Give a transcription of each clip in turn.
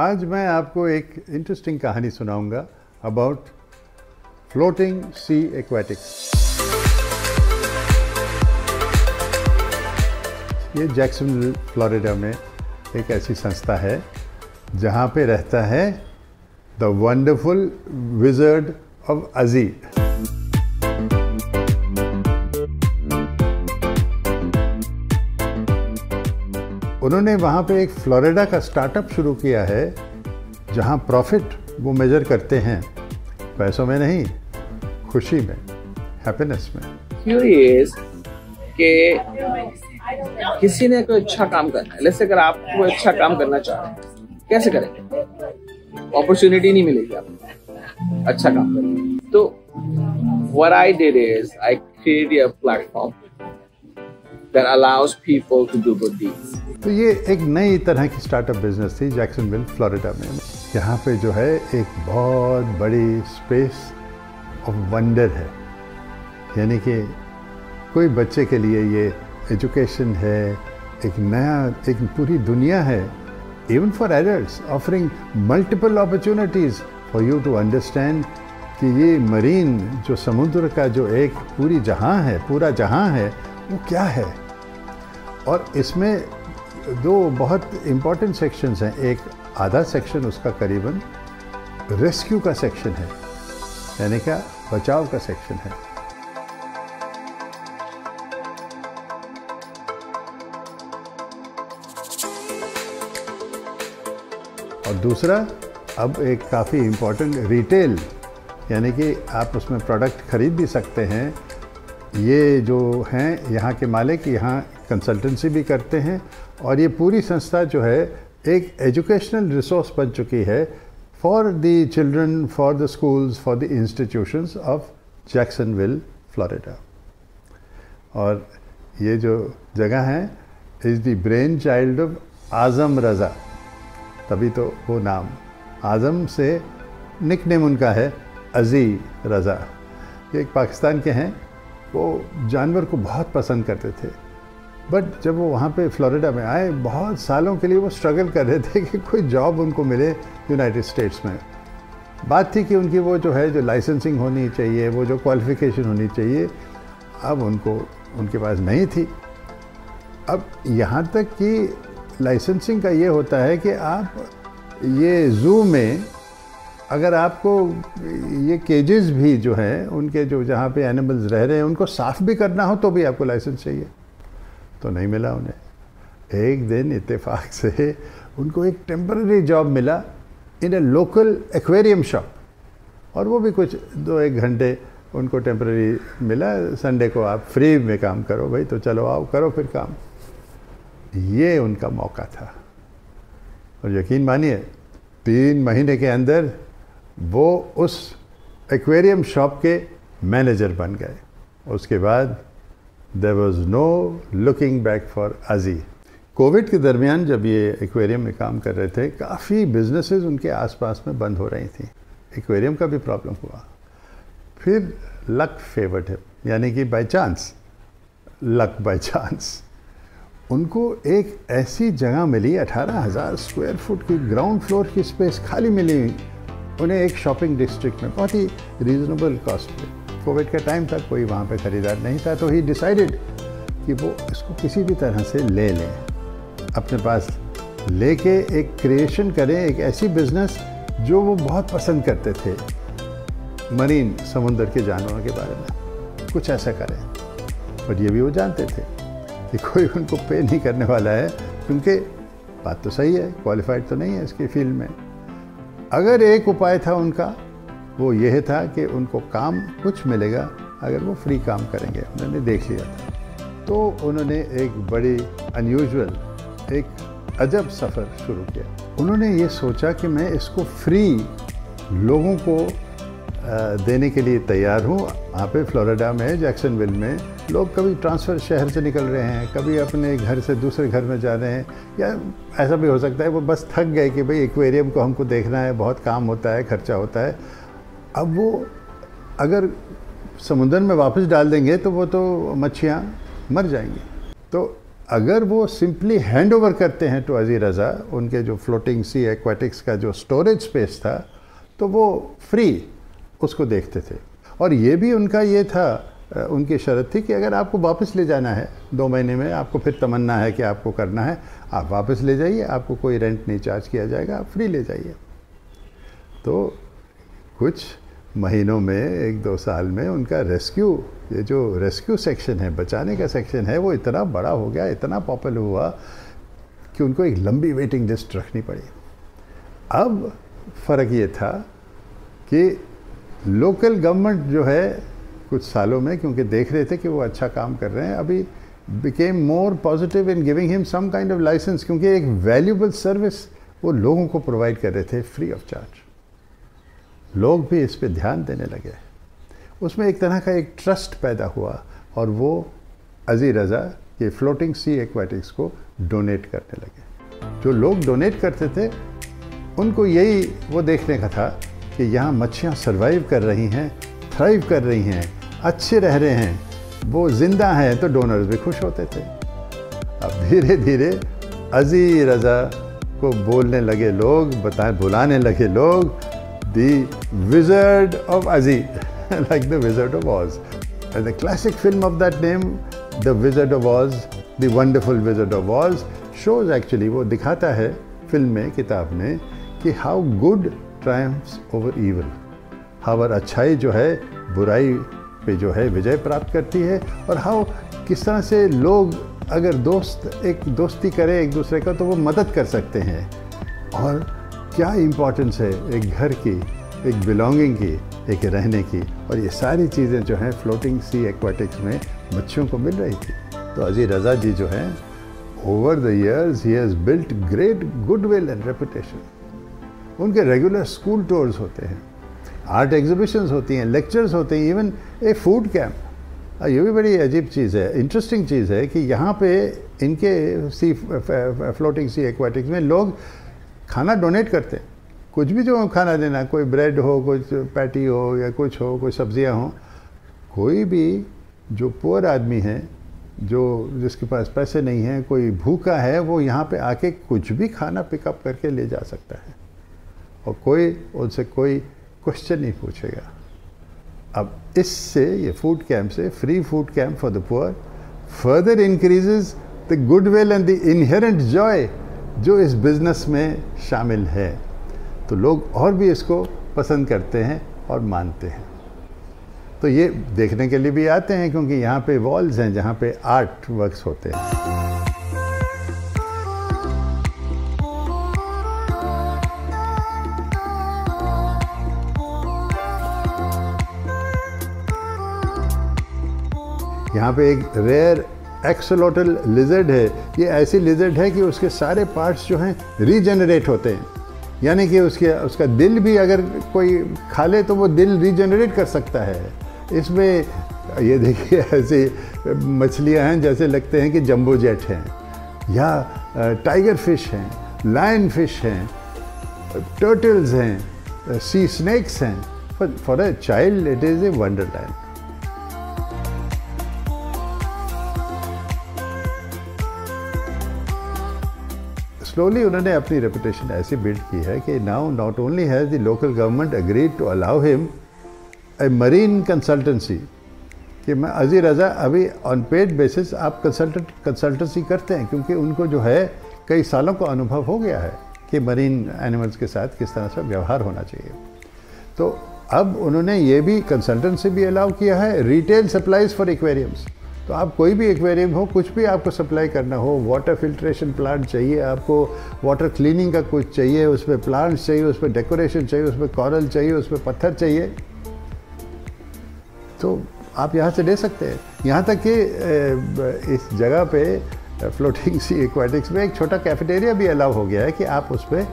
आज मैं आपको एक इंटरेस्टिंग कहानी सुनाऊंगा अबाउट फ्लोटिंग सी एक्वेटिक्स। ये जैक्सनविल फ्लोरिडा में एक ऐसी संस्था है जहाँ पे रहता है द वंडरफुल विज़र्ड ऑफ अज़ी। उन्होंने वहाँ पे एक फ्लोरिडा का स्टार्टअप शुरू किया है जहाँ प्रॉफिट वो मेजर करते हैं पैसों में नहीं, खुशी में, हैप्पीनेस में। क्यूरियस कि किसी ने कोई अच्छा काम करना है, जैसे अगर आप कोई अच्छा काम करना चाह रहे हैं, कैसे करेंगे? अपॉर्चुनिटी नहीं मिलेगी आपको अच्छा काम करने। तो what I did is I created a platform that allows people to do good deeds. तो ये एक नई तरह की स्टार्टअप बिजनेस थी जैक्सनविल फ्लोरिडा में। यहाँ पे जो है एक बहुत बड़ी स्पेस ऑफ वंडर है, यानी कि कोई बच्चे के लिए ये एजुकेशन है, एक पूरी दुनिया है। Even for adults offering multiple opportunities for you to understand कि ये मरीन जो समुद्र का जो एक पूरा जहां है वो क्या है। और इसमें दो बहुत इम्पॉर्टेंट सेक्शंस हैं। एक आधा सेक्शन उसका करीबन रेस्क्यू का सेक्शन है, यानी क्या बचाव का सेक्शन है। और दूसरा अब एक काफ़ी इम्पॉर्टेंट रिटेल, यानी कि आप उसमें प्रोडक्ट खरीद भी सकते हैं। ये जो हैं यहाँ के मालिक यहाँ कंसल्टेंसी भी करते हैं और ये पूरी संस्था जो है एक एजुकेशनल रिसोर्स बन चुकी है for the children, for the schools, for the institutions of Jacksonville Florida. और ये जो जगह है is the brainchild of Azam Raza, तभी तो वो नाम। आज़म से निकनेम उनका है अज़ी रज़ा। ये एक पाकिस्तान के हैं, वो जानवर को बहुत पसंद करते थे। बट जब वो वहाँ पे फ्लोरिडा में आए, बहुत सालों के लिए वो स्ट्रगल कर रहे थे कि कोई जॉब उनको मिले यूनाइटेड स्टेट्स में। बात थी कि उनकी वो जो है जो लाइसेंसिंग होनी चाहिए, वो जो क्वालिफ़िकेशन होनी चाहिए, अब उनके पास नहीं थी। अब यहाँ तक कि लाइसेंसिंग का ये होता है कि आप ये ज़ू में अगर आपको ये केजेस भी जो हैं उनके जो जहाँ पे एनिमल्स रह रहे हैं उनको साफ़ भी करना हो तो भी आपको लाइसेंस चाहिए। तो नहीं मिला उन्हें। एक दिन इत्तेफाक से उनको एक टेम्पररी जॉब मिला इन ए लोकल एक्वेरियम शॉप, और वो भी कुछ 2-1 घंटे उनको टेम्पररी मिला। संडे को आप फ्री में काम करो भाई, तो चलो आओ करो फिर काम। ये उनका मौका था और यकीन मानिए 3 महीने के अंदर वो उस एक्वेरियम शॉप के मैनेजर बन गए। उसके बाद there was no looking back for Azi. Covid के दरमियान जब ये एक्वेरियम में काम कर रहे थे, काफ़ी बिजनेसेस उनके आसपास में बंद हो रही थी, एक्वेरियम का भी प्रॉब्लम हुआ। फिर लक फेवर्ड है, यानी कि by chance, luck by chance उनको एक ऐसी जगह मिली, 18,000 स्क्वायर फुट की ग्राउंड फ्लोर की स्पेस खाली मिली उन्हें एक शॉपिंग डिस्ट्रिक्ट में, बहुत ही रीज़नेबल कॉस्ट पे। कोविड का टाइम था, कोई वहाँ पे ख़रीदार नहीं था, तो ही डिसाइडेड कि वो इसको किसी भी तरह से ले लें, अपने पास लेके एक क्रिएशन करें, एक ऐसी बिज़नेस जो वो बहुत पसंद करते थे, मरीन समुद्र के जानवरों के बारे में कुछ ऐसा करें। और ये भी वो जानते थे कि कोई उनको पे नहीं करने वाला है, क्योंकि बात तो सही है, क्वालिफाइड तो नहीं है इसकी फील्ड में। अगर एक उपाय था उनका, वो यह था कि उनको काम कुछ मिलेगा अगर वो फ्री काम करेंगे। उन्होंने देख लिया था, तो उन्होंने एक बड़ी अनयूजुअल, एक अजब सफ़र शुरू किया। उन्होंने ये सोचा कि मैं इसको फ्री लोगों को देने के लिए तैयार हूँ। वहाँ पे फ्लोरिडा में जैक्सनविल में लोग कभी ट्रांसफ़र शहर से निकल रहे हैं, कभी अपने घर से दूसरे घर में जा रहे हैं, या ऐसा भी हो सकता है वो बस थक गए कि भाई एक्वेरियम को हमको देखना है, बहुत काम होता है, खर्चा होता है। अब वो अगर समुद्र में वापस डाल देंगे तो वो तो मच्छियाँ मर जाएंगी। तो अगर वो सिंपली हैंड ओवर करते हैं टू अज़ीज़ रज़ा उनके जो फ्लोटिंग सी एक्वाटिक्स का जो स्टोरेज स्पेस था, तो वो फ्री उसको देखते थे। और ये भी उनका ये था, उनकी शर्त थी कि अगर आपको वापस ले जाना है 2 महीने में, आपको फिर तमन्ना है कि आपको करना है, आप वापस ले जाइए, आपको कोई रेंट नहीं चार्ज किया जाएगा, आप फ्री ले जाइए। तो कुछ महीनों में 1-2 साल में उनका रेस्क्यू, ये जो रेस्क्यू सेक्शन है, बचाने का सेक्शन है, वो इतना बड़ा हो गया, इतना पॉपुलर हुआ कि उनको एक लंबी वेटिंग लिस्ट रखनी पड़ी। अब फ़र्क ये था कि लोकल गवर्नमेंट जो है कुछ सालों में, क्योंकि देख रहे थे कि वो अच्छा काम कर रहे हैं, अभी became more positive in giving him some kind of licence, क्योंकि एक वैल्यूबल सर्विस वो लोगों को प्रोवाइड कर रहे थे फ्री ऑफ चार्ज। लोग भी इस पे ध्यान देने लगे, उसमें एक तरह का एक ट्रस्ट पैदा हुआ और वो अज़ीज़ रज़ा के फ्लोटिंग सी एक्वाटिक्स को डोनेट करने लगे। जो लोग डोनेट करते थे उनको यही वो देखने का था कि यहाँ मच्छियाँ सर्वाइव कर रही हैं, थ्राइव कर रही हैं, अच्छे रह रहे हैं, वो ज़िंदा हैं, तो डोनर्स भी खुश होते थे। अब धीरे धीरे अज़ीज़ रज़ा को बोलने लगे लोग, बुलाने लगे लोग The Wizard of Aziz, like the Wizard of Oz. And the classic film of that name, The Wizard of Oz, The Wonderful Wizard of Oz, shows actually, वो दिखाता है फिल्म में, किताब में, कि how good triumphs over evil, how अच्छाई जो है बुराई पे जो है विजय प्राप्त करती है, और how किस तरह से लोग अगर दोस्ती करें एक दूसरे का तो वो मदद कर सकते हैं। और क्या इम्पोर्टेंस है एक घर की, एक बिलोंगिंग की, एक रहने की, और ये सारी चीज़ें जो हैं फ्लोटिंग सी एक्वाटिक्स में बच्चों को मिल रही थी। तो अज़ीज़ रज़ा जी जो हैं, over the years he has built great goodwill and reputation. उनके रेगुलर स्कूल टूर्स होते हैं, आर्ट एग्जिबिशंस होती हैं, लेक्चर्स होते हैं, इवन ए फूड कैंप। ये भी बड़ी अजीब चीज़ है, इंटरेस्टिंग चीज़ है कि यहाँ पे इनके फ्लोटिंग सी एक्वाटिक्स में लोग खाना डोनेट करते हैं। कुछ भी जो खाना देना, कोई ब्रेड हो, कुछ पैटी हो, या कुछ हो, कोई सब्जियां हो, कोई भी जो पुअर आदमी है, जिसके पास पैसे नहीं हैं, कोई भूखा है, वो यहाँ पे आके कुछ भी खाना पिकअप करके ले जा सकता है और कोई उनसे कोई क्वेश्चन नहीं पूछेगा। अब इससे, ये फूड कैंप से, free food camp for the poor, further increases the goodwill and the inherent Joy जो इस बिज़नेस में शामिल है। तो लोग और भी इसको पसंद करते हैं और मानते हैं। तो ये देखने के लिए भी आते हैं, क्योंकि यहाँ पे वॉल्स हैं जहाँ पे आर्ट वर्क्स होते हैं। यहाँ पे एक रेयर एक्सोलोटल लिजर्ड है। ये ऐसी लिजर्ड है कि उसके सारे पार्ट्स जो हैं रीजनरेट होते हैं, यानी कि उसका दिल भी अगर कोई खा ले तो वो दिल रीजनरेट कर सकता है। इसमें ये देखिए ऐसी मछलियाँ हैं जैसे लगते हैं कि जंबो जेट हैं, या टाइगर फिश हैं, लायन फिश हैं, टर्टल्स हैं, सी स्नेक्स हैं। For a child it is a wonderland. Slowly उन्होंने अपनी रेपुटेशन ऐसी बिल्ड की है कि now not only has the local government agreed to allow him a marine consultancy, कि मैं अज़ीज़ रज़ा अभी ऑन पेड बेसिस आप कंसल्टेंसी करते हैं, क्योंकि उनको जो है कई सालों का अनुभव हो गया है कि मरीन एनिमल्स के साथ किस तरह से व्यवहार होना चाहिए। तो अब उन्होंने ये भी कंसल्टेंसी भी अलाउ किया है, रिटेल सप्लाईज फॉर एक्वेरियम्स। तो आप कोई भी एक्वेरियम हो, कुछ भी आपको सप्लाई करना हो, वाटर फिल्ट्रेशन प्लांट चाहिए आपको, वाटर क्लीनिंग का कुछ चाहिए, उसमें प्लांट्स चाहिए, उसमें डेकोरेशन चाहिए, उसमें कॉरल चाहिए, उसमें पत्थर चाहिए, तो आप यहाँ से ले सकते हैं। यहाँ तक कि इस जगह पे फ्लोटिंग सी एक्वाटिक्स में एक छोटा कैफेटेरिया भी अलाउ हो गया है कि आप उस पर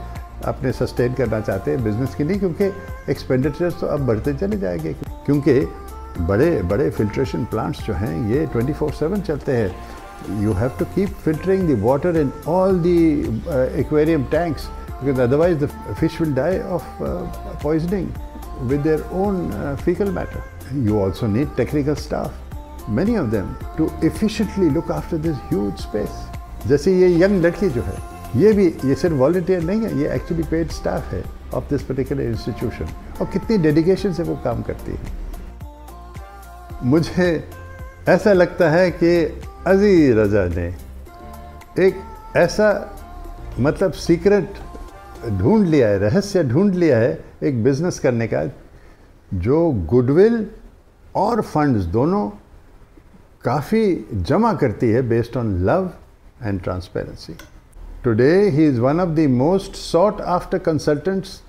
अपने सस्टेन करना चाहते हैं बिजनेस के लिए, क्योंकि एक्सपेंडिचर्स तो अब बढ़ते चले जाएंगे, क्योंकि बड़े बड़े फिल्ट्रेशन प्लांट्स जो हैं ये 24/7 चलते हैं। You have to keep filtering the water in all the aquarium tanks, because otherwise the fish will die of poisoning with their own fecal matter. You also need technical staff many of them to efficiently look after this huge space. जैसे ये young लड़की जो है, ये सिर्फ volunteer नहीं है, ये एक्चुअली पेड स्टाफ है ऑफ दिस पर्टिकुलर इंस्टीट्यूशन, और कितनी डेडिकेशन से वो काम करती है। मुझे ऐसा लगता है कि अज़ी रज़ा ने एक ऐसा मतलब सीक्रेट ढूंढ लिया है, रहस्य ढूंढ लिया है एक बिजनेस करने का, जो गुडविल और फंड्स दोनों काफ़ी जमा करती है based on love and transparency. Today he is one of the most sought after consultants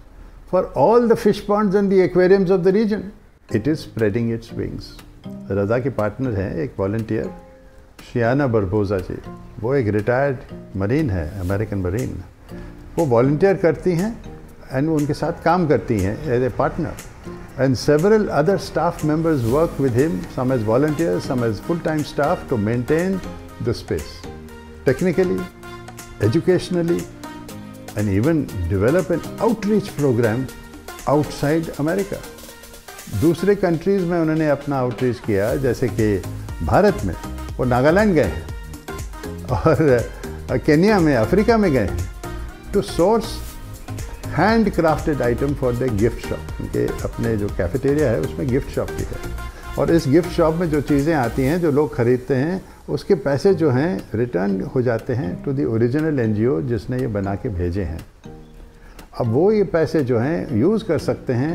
for all the fish ponds and the aquariums of the region. It is spreading its wings. Raza के partner हैं एक volunteer शियाना बरबोजा ji, वो एक retired marine है, American marine. वो volunteer करती हैं and वो उनके साथ काम करती हैं as a partner, and several other staff members work with him, some as volunteers, some as full-time staff, to maintain the space technically, educationally, and even develop an outreach program outside America. दूसरे countries में उन्होंने अपना outreach किया, जैसे कि भारत में वो नागालैंड गए हैं और केन्या में, अफ्रीका में गए हैं, to source hand crafted item for the gift shop. उनके अपने जो कैफेटेरिया है उसमें गिफ्ट शॉप भी है, और इस गिफ्ट शॉप में जो चीज़ें आती हैं जो लोग ख़रीदते हैं उसके पैसे जो हैं रिटर्न हो जाते हैं टू द ओरिजिनल एनजीओ जिसने ये बना के भेजे हैं। अब वो ये पैसे जो हैं यूज़ कर सकते हैं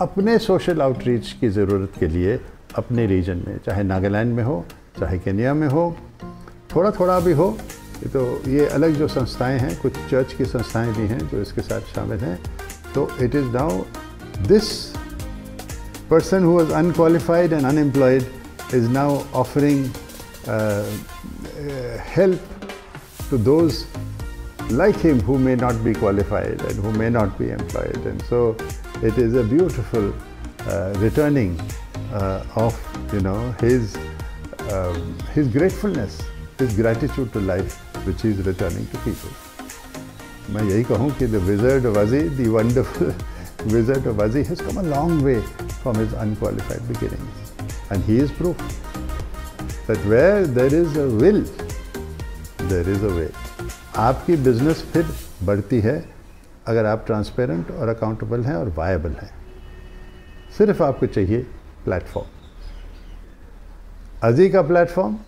अपने सोशल आउटरीच की ज़रूरत के लिए अपने रीजन में, चाहे नागालैंड में हो, चाहे केन्या में हो, थोड़ा थोड़ा भी हो। तो ये अलग जो संस्थाएं हैं, कुछ चर्च की संस्थाएं भी हैं जो इसके साथ शामिल हैं। तो it is now this person who was unqualified and unemployed is now offering help to those like him who may not be qualified and who may not be employed. And so it is a beautiful returning of his gratefulness, his gratitude to life, which he is returning to people. मैं यही कहूँ कि the Wizard of Azzi, the wonderful Wizard of Azzi, has come a long way from his unqualified beginnings, and he is proof that where there is a will, there is a way. आपकी business फिर बढ़ती है अगर आप transparent और accountable हैं और viable हैं। सिर्फ आपको चाहिए प्लेटफॉर्म। अज़ी का platform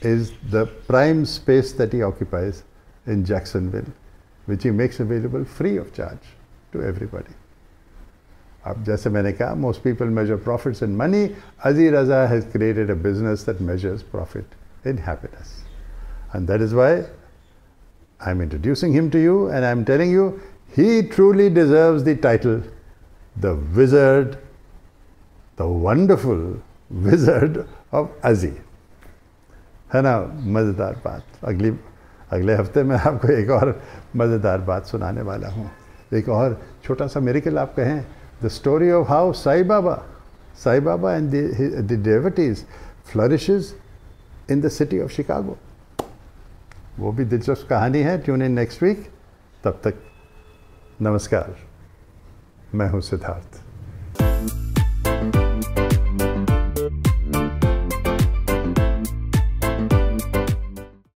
is the prime space that he occupies in Jacksonville, which he makes available free of charge to everybody. अब जैसे मैंने कहा, most people measure profits in money. Azzi Raza has created a business that measures profit in happiness, and that is why I'm introducing him to you, and I'm telling you, he truly deserves the title, the Wizard, the wonderful Wizard of Azzi. है ना मज़ेदार बात। अगले हफ्ते मैं आपको एक और मज़ेदार बात सुनाने वाला हूँ। एक और छोटा सा मिरेकल आप कहें, the story of how Sai Baba and the devotees flourishes in the city of Chicago. वो भी दिलचस्प कहानी है। Tune in next week. तब तक नमस्कार। मैं हूँ सिद्धार्थ।